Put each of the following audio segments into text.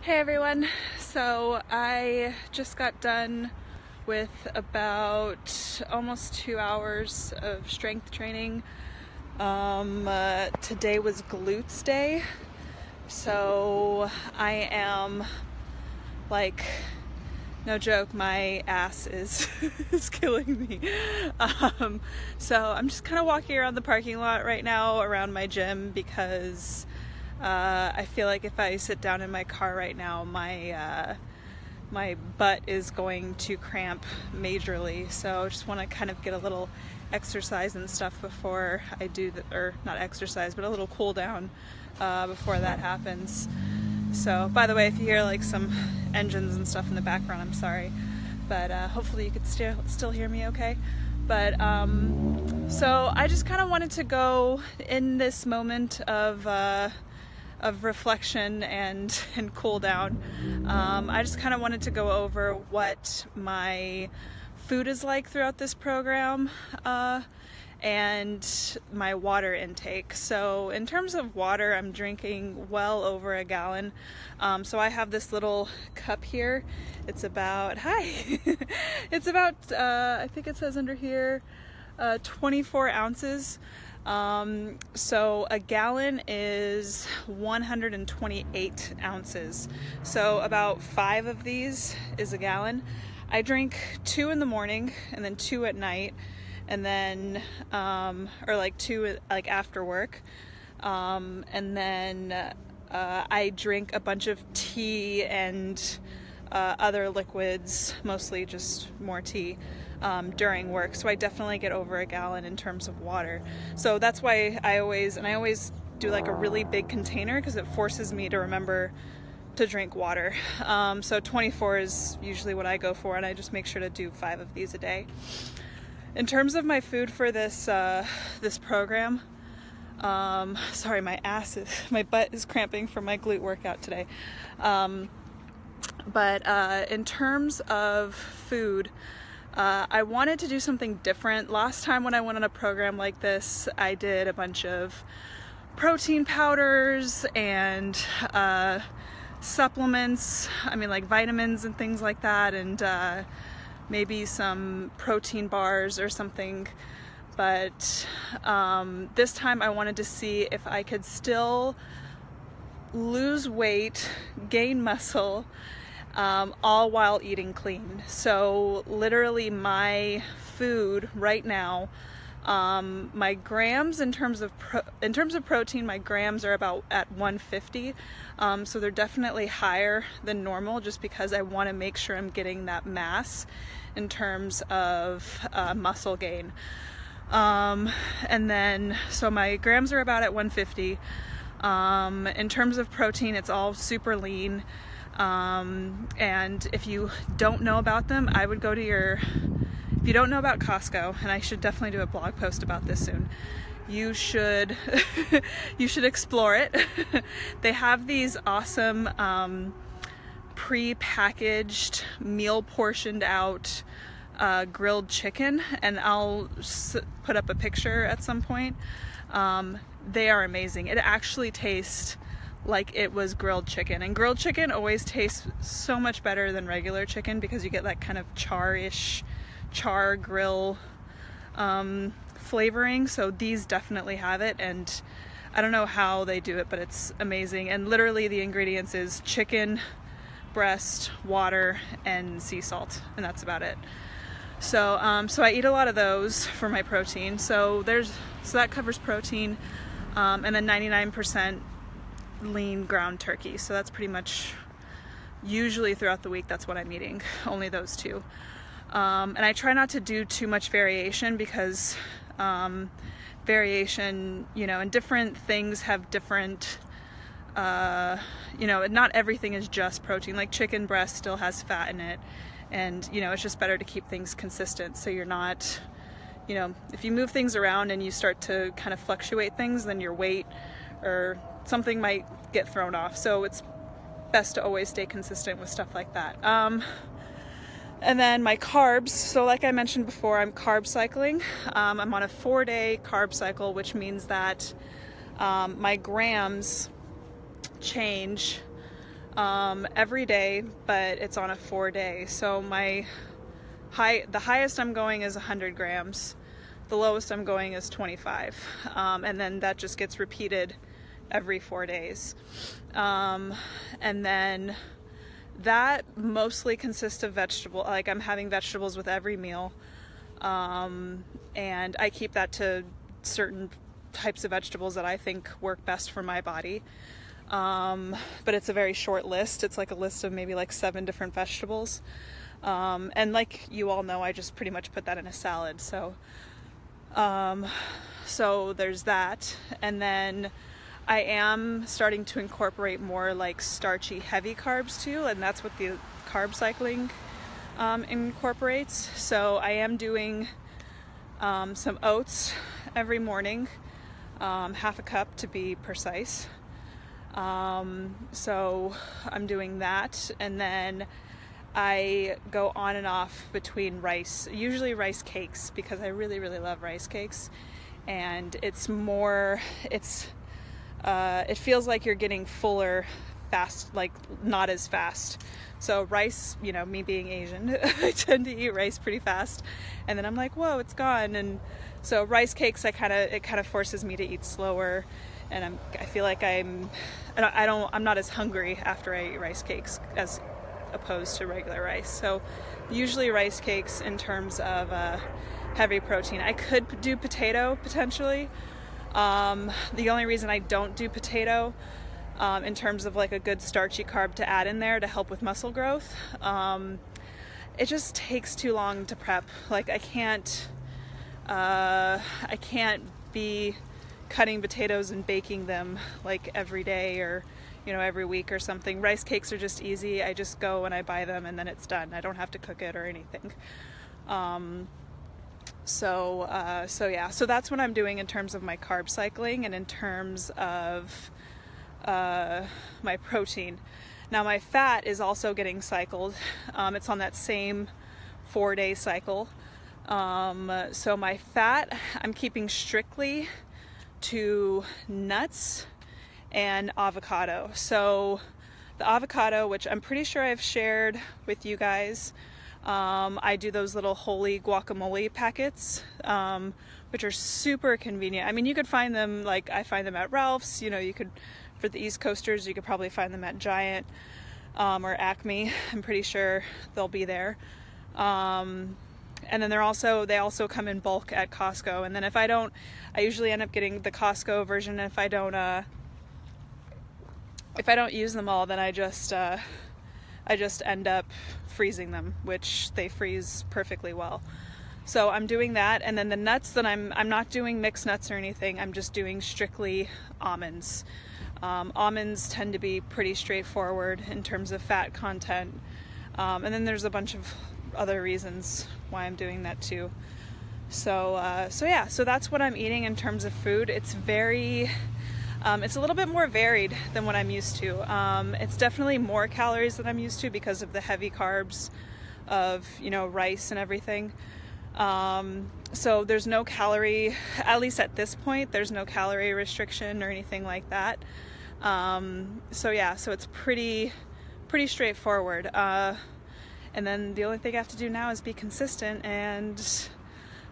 Hey everyone, so I just got done with about almost 2 hours of strength training. Today was glutes day, so I am like, no joke, my ass is is killing me. So I'm just kind of walking around the parking lot right now around my gym because I feel like if I sit down in my car right now, my butt is going to cramp majorly. So I just want to kind of get a little exercise and stuff before I do or not exercise, but a little cool down before that happens. So, by the way, if you hear like some engines and stuff in the background, I'm sorry, but hopefully you could still hear me okay. But so I just kind of wanted to go in this moment of reflection and cool down. I just kind of wanted to go over what my food is like throughout this program and my water intake. So in terms of water, I'm drinking well over a gallon. So I have this little cup here. It's about, it's about, I think it says under here, 24 ounces. So a gallon is 128 ounces. So about 5 of these is a gallon. I drink 2 in the morning and then 2 at night, and then, or like 2 like after work. And then, I drink a bunch of tea and, other liquids, mostly just more tea. During work, so I definitely get over a gallon in terms of water. So that's why I always do like a really big container because it forces me to remember to drink water. So 24 is usually what I go for, and I just make sure to do 5 of these a day. In terms of my food for this this program, sorry, my butt is cramping from my glute workout today. But in terms of food, I wanted to do something different. Last time when I went on a program like this, I did a bunch of protein powders and supplements, I mean like vitamins and things like that, and maybe some protein bars or something. But this time I wanted to see if I could still lose weight, gain muscle, all while eating clean. So literally my food right now, my grams in terms of protein, my grams are about at 150. So they're definitely higher than normal just because I want to make sure I'm getting that mass in terms of muscle gain. And then, so my grams are about at 150. In terms of protein, it's all super lean. And if you don't know about them, I would go to if you don't know about Costco, and I should definitely do a blog post about this soon, you should, you should explore it. They have these awesome, pre-packaged, meal portioned out, grilled chicken, and I'll put up a picture at some point. They are amazing. It actually tastes like it was grilled chicken, and grilled chicken always tastes so much better than regular chicken because you get that kind of char grill flavoring. So these definitely have it, and I don't know how they do it, but it's amazing. And literally the ingredients is chicken breast, water, and sea salt, and that's about it. So so I eat a lot of those for my protein. So that covers protein, and then 99% lean ground turkey. So that's pretty much usually throughout the week, that's what I'm eating, only those 2. And I try not to do too much variation because variation, and different things have different, not everything is just protein. Like chicken breast still has fat in it, and it's just better to keep things consistent so you're not, if you move things around and you start to kind of fluctuate things, then your weight or something might get thrown off. So it's best to always stay consistent with stuff like that. And then my carbs, so like I mentioned before, I'm carb cycling. I'm on a 4-day carb cycle, which means that my grams change every day, but it's on a 4-day. So the highest I'm going is 100 grams. The lowest I'm going is 25. And then that just gets repeated every 4 days. And then that mostly consists of like I'm having vegetables with every meal. And I keep that to certain types of vegetables that I think work best for my body. But it's a very short list. It's like a list of maybe like 7 different vegetables. And like you all know, I just pretty much put that in a salad. So there's that. And then I am starting to incorporate more like starchy heavy carbs too, and that's what the carb cycling incorporates. So I am doing some oats every morning, half a cup to be precise. So I'm doing that, and then I go on and off between rice, usually rice cakes, because I really, really love rice cakes, and it feels like you're getting fuller fast, like not as fast. So rice, you know, me being Asian, I tend to eat rice pretty fast, and then I'm like, whoa, it's gone. And so rice cakes, it kind of forces me to eat slower, and I feel like I'm not as hungry after I eat rice cakes as opposed to regular rice. So usually rice cakes in terms of heavy protein. I could do potato potentially. The only reason I don't do potato in terms of like a good starchy carb to add in there to help with muscle growth, it just takes too long to prep. Like I can't be cutting potatoes and baking them like every day or, you know, every week or something. Rice cakes are just easy. I just go and I buy them and then it's done. I don't have to cook it or anything. So that's what I'm doing in terms of my carb cycling and in terms of my protein. Now my fat is also getting cycled. It's on that same 4-day cycle. So my fat, I'm keeping strictly to nuts and avocado. So the avocado, which I'm pretty sure I've shared with you guys, I do those little Wholly guacamole packets, which are super convenient. I mean, you could find them, like I find them at Ralph's, you know, you could, for the East Coasters, you could probably find them at Giant, or Acme. I'm pretty sure they'll be there. And then they also come in bulk at Costco. And then if I don't, I usually end up getting the Costco version. And if I don't use them all, then I just end up freezing them, which they freeze perfectly well. So I'm doing that. And then the nuts that I'm not doing mixed nuts or anything. I'm just doing strictly almonds. Almonds tend to be pretty straightforward in terms of fat content. And then there's a bunch of other reasons why I'm doing that too. So that's what I'm eating in terms of food. It's very, it's a little bit more varied than what I'm used to. It's definitely more calories than I'm used to because of the heavy carbs of, you know, rice and everything. So there's no calorie, at least at this point, there's no calorie restriction or anything like that. So it's pretty straightforward. And then the only thing I have to do now is be consistent, and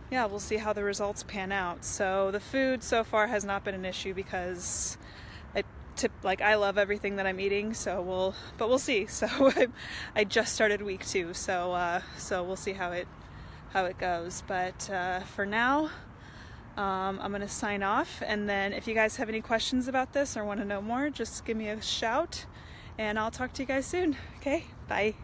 yeah, we'll see how the results pan out. So the food so far has not been an issue because I love everything that I'm eating. So we'll see. So I just started week 2, so we'll see how it goes. But for now, I'm gonna sign off. And then if you guys have any questions about this or want to know more, just give me a shout, and I'll talk to you guys soon. Okay, bye.